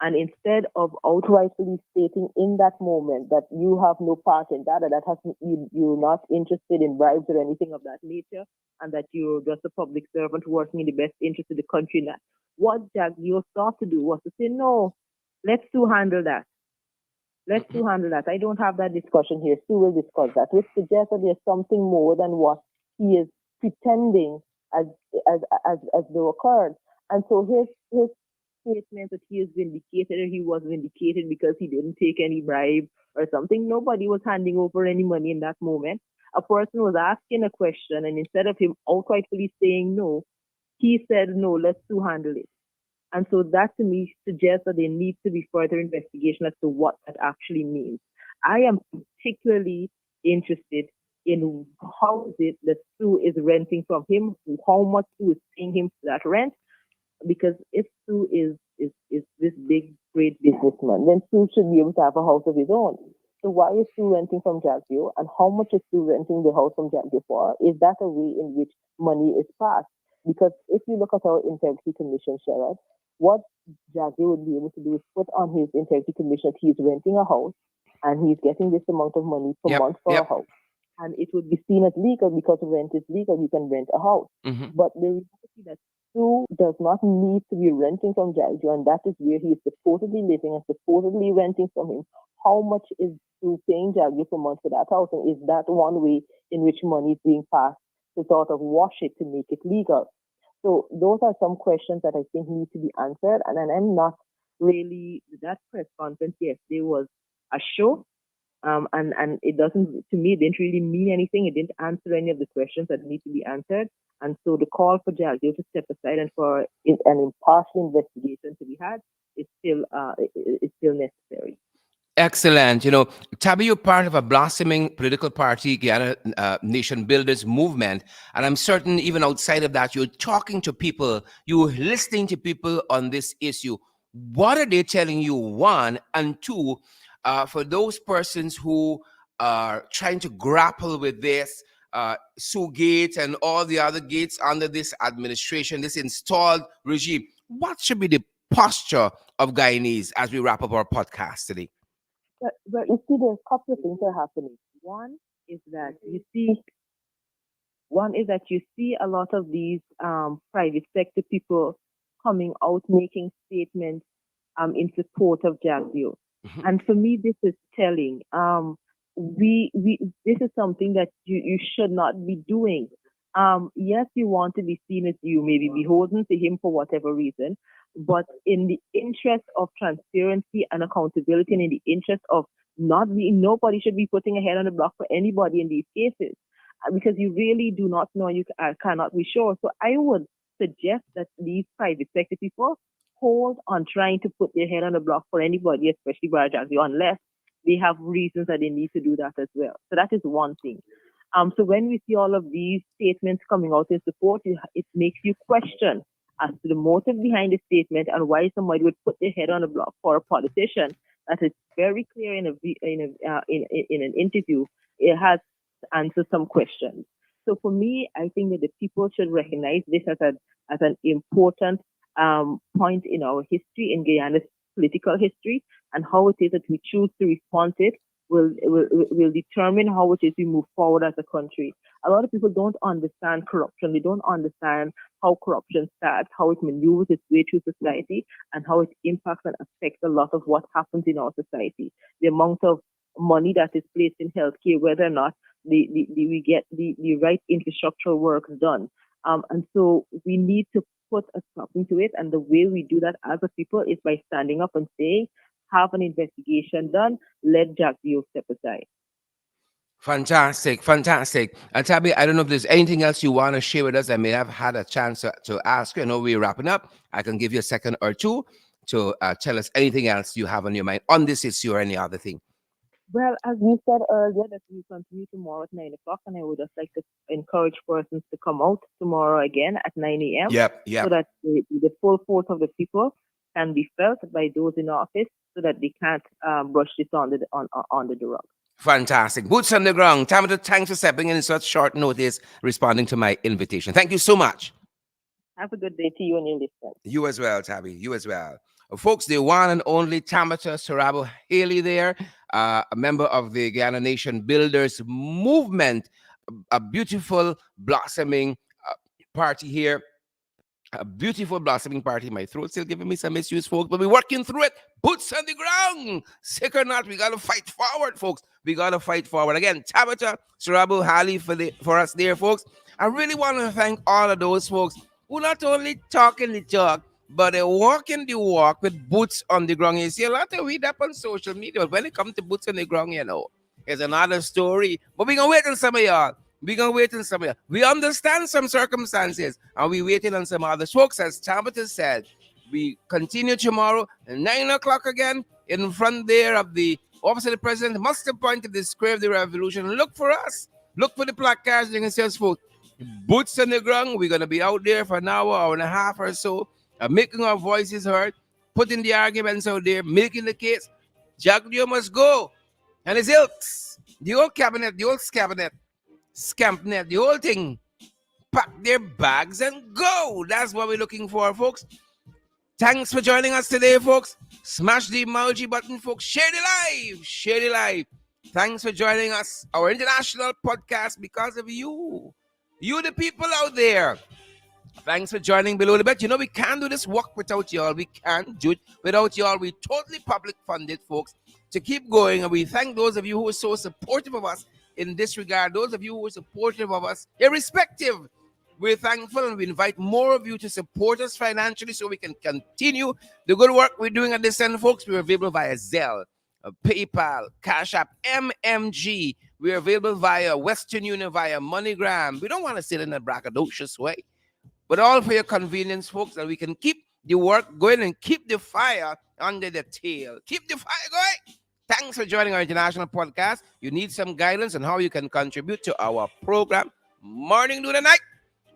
And instead of outrightly stating in that moment that you have no part in that, or that has you're not interested in bribes or anything of that nature, and that you're just a public servant working in the best interest of the country, that what Jack you thought to do was to say, no, let's do handle that. Let's do handle that. I don't have that discussion here. Sue will discuss that, which suggests that there's something more than what he is pretending as though occurred. And so his statement that he is vindicated or he was vindicated because he didn't take any bribe or something. Nobody was handing over any money in that moment. A person was asking a question, and instead of him outrightly saying no, he said, no, let's do handle it. And so that to me suggests that there needs to be further investigation as to what that actually means. I am particularly interested in how is it that Sue is renting from him, how much Sue is paying him for that rent, because if Sue is this big, great businessman, then Sue should be able to have a house of his own. So why is Sue renting from Jaggio, and how much is Sue renting the house from Jaggio for? Is that a way in which money is passed? Because if you look at our integrity commission, Sherrod, what Jaggio would be able to do is put on his integrity commission that he's renting a house and he's getting this amount of money per month for a house. And it would be seen as legal because rent is legal, you can rent a house. But the reality that Sue does not need to be renting from Jaggio, and that is where he is supposedly living and supposedly renting from him. How much is Sue paying Jaggio per month for that house? And is that one way in which money is being passed to sort of wash it to make it legal? So those are some questions that I think need to be answered. And I'm not really, that press conference yesterday was a show. And it doesn't, to me, it didn't really mean anything. It didn't answer any of the questions that need to be answered. And so the call for Jaggio to step aside and for an impartial investigation to be had is still necessary. Excellent. Tabby, you're part of a blossoming political party, Guyana Nation Builders movement. And I'm certain even outside of that, you're talking to people, you're listening to people on this issue. What are they telling you, one? And two, for those persons who are trying to grapple with this, Sue Gate and all the other gates under this administration, this installed regime, what should be the posture of Guyanese as we wrap up our podcast today? But you see, there's a couple of things that are happening. One is that you see a lot of these private sector people coming out making statements in support of Jaggio. And for me, this is telling. This is something that you should not be doing. Yes, you want to be seen as you may be beholden to him for whatever reason, but in the interest of transparency and accountability, and in the interest of nobody should be putting a head on the block for anybody in these cases, because you really do not know, you cannot be sure. So I would suggest that these private sector people hold on trying to put their head on the block for anybody, especially by Jaggio, unless they have reasons that they need to do that as well. So that is one thing. So when we see all of these statements coming out in support, it makes you question as to the motive behind the statement and why somebody would put their head on the block for a politician that is very clear in an interview. It has answered some questions. So for me, I think that the people should recognize this as an important point in our history, in Guyana's political history, and how it is that we choose to respond to it will determine how it is we move forward as a country. A lot of people don't understand corruption. They don't understand how corruption starts, how it maneuvers its way through society, and how it impacts and affects a lot of what happens in our society. The amount of money that is placed in healthcare, whether or not we get the right infrastructural works done. And so we need to put a stop into it. And the way we do that as a people is by standing up and saying, have an investigation done, let Jack Dio step aside. Fantastic, fantastic. And Tabby, I don't know if there's anything else you want to share with us. I may have had a chance to ask you. I know we're wrapping up. I can give you a second or two to tell us anything else you have on your mind on this issue or any other thing. Well, as you said earlier, that we continue tomorrow at 9 o'clock, and I would just like to encourage persons to come out tomorrow again at 9 a.m. Yep. So that the full force of the people can be felt by those in office, so that they can't brush this under the rug. Fantastic. Boots on the ground. Tabitha, thanks for stepping in such short notice, responding to my invitation. Thank you so much. Have a good day to you and your listeners. You as well, Tabby. You as well. Folks, the one and only Tabitha Sarabo-Haley there, a member of the Guyana Nation Builders Movement, a beautiful blossoming party here. A beautiful blossoming party. My throat's still giving me some issues, folks, but we're working through it. Boots on the ground. Sick or not, we got to fight forward, folks. We got to fight forward. Again, Tabitha Sarabo-Haley for us there, folks. I really want to thank all of those folks who not only talking the talk, but they're walking the walk with boots on the ground. You see a lot of read up on social media, but when it comes to boots on the ground, it's another story. But we're going to wait on some of y'all. We're going to wait on some of y'all. We understand some circumstances, and we're waiting on some others. Folks, as Tabitha said, we continue tomorrow at 9 o'clock again in front there of the office of the president, muster point of the square of the revolution. Look for us. Look for the placards. You can see us, folks. Boots on the ground. We're going to be out there for an hour and a half or so, making our voices heard, putting the arguments out there, making the case. Jack Dio must go. And his ilks, the old cabinet, the old scabinet, Scampnet, the whole thing, pack their bags and go. That's what we're looking for, folks. Thanks for joining us today, folks. Smash the emoji button, folks. Share the live. Share the live. Thanks for joining us. Our international podcast because of you. You, the people out there. Thanks for joining Below the Belt. We can't do this work without y'all. We can't do it without y'all. We totally public funded, folks, to keep going. And we thank those of you who are so supportive of us in this regard. Those of you who are supportive of us, irrespective, we're thankful, and we invite more of you to support us financially so we can continue the good work we're doing at this end, folks. We're available via Zelle, PayPal, Cash App, MMG. We're available via Western Union, via MoneyGram. We don't want to sit in a braggadocious way, but all for your convenience, folks, and we can keep the work going and keep the fire under the tail. Keep the fire going. Thanks for joining our international podcast. You need some guidance on how you can contribute to our program, morning, noon, and night.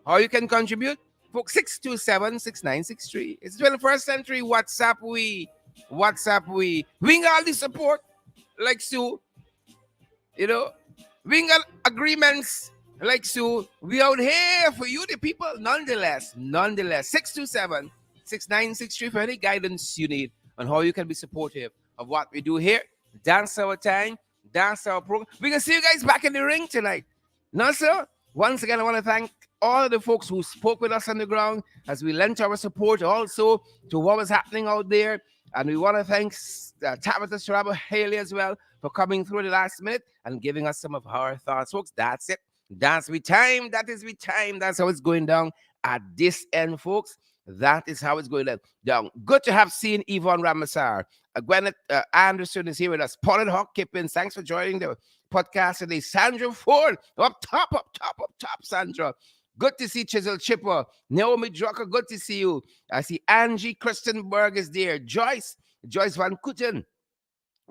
How you can contribute? Folks, 627-6963. It's 21st century. WhatsApp we. We got all the support, like Sue. We got agreements, like Sue. We out here for you, the people, nonetheless. 627-6963 for any guidance you need on how you can be supportive of what we do here. Dance our time, dance our program. We can see you guys back in the ring tonight. Now, sir, once again, I want to thank all of the folks who spoke with us on the ground as we lent our support also to what was happening out there. And we want to thank Tabitha Sarabo-Haley as well for coming through the last minute and giving us some of her thoughts. Folks, that's it. That's we time. That is we time. That's how it's going down at this end, folks. That is how it's going down. Good to have seen Yvonne Ramasar. Gwyneth Anderson is here with us. Paulette Hawk Kippins, thanks for joining the podcast today. Sandra Ford, up top, Sandra. Good to see Chisel Chipper. Naomi Drucker, good to see you. I see Angie Christenberg is there. Joyce Van Kutten,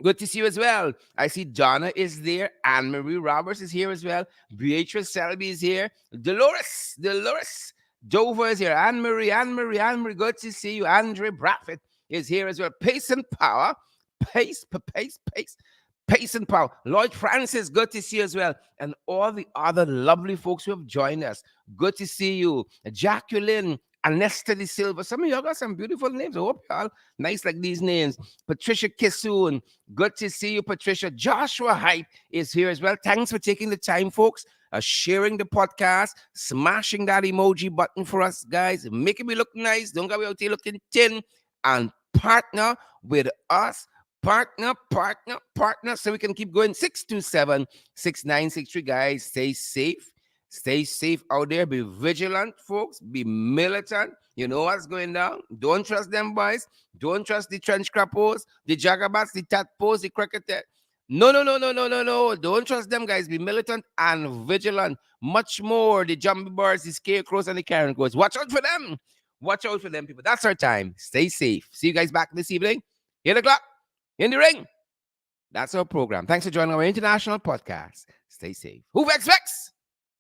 good to see you as well. I see Donna is there. Anne-Marie Roberts is here as well. Beatrice Selby is here. Dolores. Dover is here. Anne-Marie, good to see you. Andre Braffett is here as well. Pace and Power. Pace and Power. Lloyd Francis, good to see you as well. And all the other lovely folks who have joined us. Good to see you. Jacqueline, Anesta De Silva. Some of y'all got some beautiful names. I hope y'all nice like these names. Patricia Kissoon, good to see you, Patricia. Joshua Height is here as well. Thanks for taking the time, folks. Sharing the podcast, smashing that emoji button for us, guys, making me look nice. Don't go out here looking thin, and partner with us. partner, so we can keep going. 627-6963, guys. Stay safe. Stay safe out there. Be vigilant, folks. Be militant. You know what's going down. Don't trust them boys. Don't trust the trench crappos, the jagabats, the tadpoles, the cricketer. No. Don't trust them, guys. Be militant and vigilant. Much more the zombie birds, the scarecrows, and the carrion crows. Watch out for them. Watch out for them, people. That's our time. Stay safe. See you guys back this evening. 8 o'clock in the ring. That's our program. Thanks for joining our international podcast. Stay safe. Who Vex Vex?